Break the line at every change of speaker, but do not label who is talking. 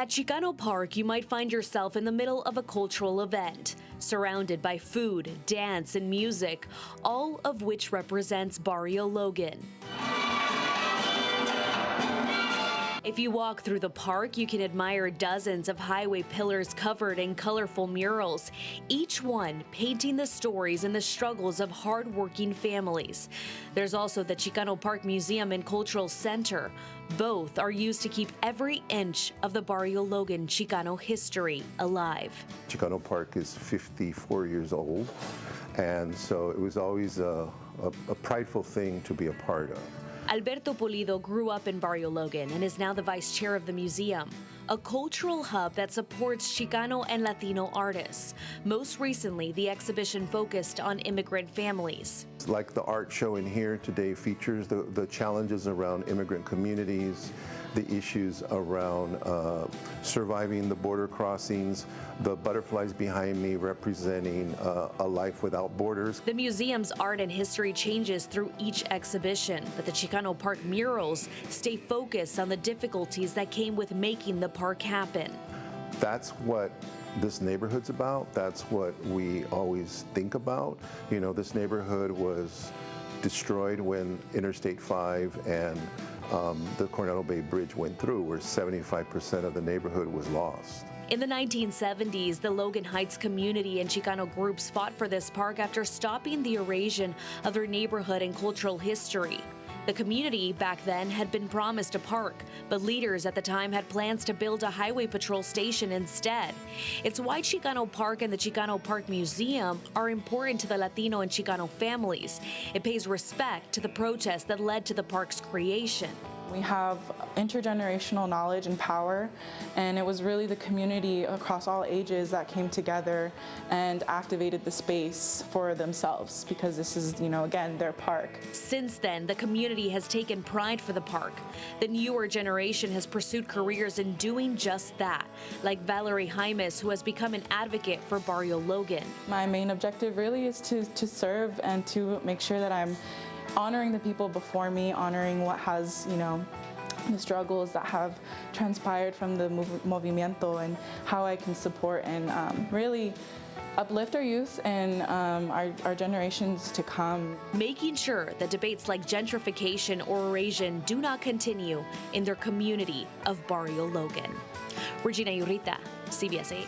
At Chicano Park, you might find yourself in the middle of a cultural event, surrounded by food, dance, and music, all of which represents Barrio Logan. If you walk through the park, you can admire dozens of highway pillars covered in colorful murals, each one painting the stories and the struggles of hardworking families. There's also the Chicano Park Museum and Cultural Center. Both are used to keep every inch of the Barrio Logan Chicano history alive.
Chicano Park is 54 years old, and so it was always a prideful thing to be a part of.
Alberto Pulido grew up in Barrio Logan and is now the vice chair of the museum, a cultural hub that supports Chicano and Latino artists. Most recently, the exhibition focused on immigrant families.
Like the art show in here today features the challenges around immigrant communities, the issues around surviving the border crossings, the butterflies behind me representing a life without borders.
The museum's art and history changes through each exhibition, but the Chicano Park murals stay focused on the difficulties that came with making the park happen.
That's what this neighborhood's about. That's what we always think about. You know, this neighborhood was destroyed when Interstate 5 and the Coronado Bridge went through, where 75% of the neighborhood was lost.
In the 1970s, the Logan Heights community and Chicano groups fought for this park after stopping the erosion of their neighborhood and cultural history. The community back then had been promised a park, but leaders at the time had plans to build a highway patrol station instead. It's why Chicano Park and the Chicano Park Museum are important to the Latino and Chicano families. It pays respect to the protests that led to the park's creation.
We have intergenerational knowledge and power, and it was really the community across all ages that came together and activated the space for themselves, because this is, again, their park.
Since then, the community has taken pride for the park. The newer generation has pursued careers in doing just that, like Valerie Jaimes, who has become an advocate for Barrio Logan.
My main objective really is to serve and to make sure that I'm honoring the people before me, honoring what has, the struggles that have transpired from the movimiento, and how I can support and really uplift our youth and our generations to come.
Making sure that debates like gentrification or erosion do not continue in their community of Barrio Logan. Regina Urita, CBS 8.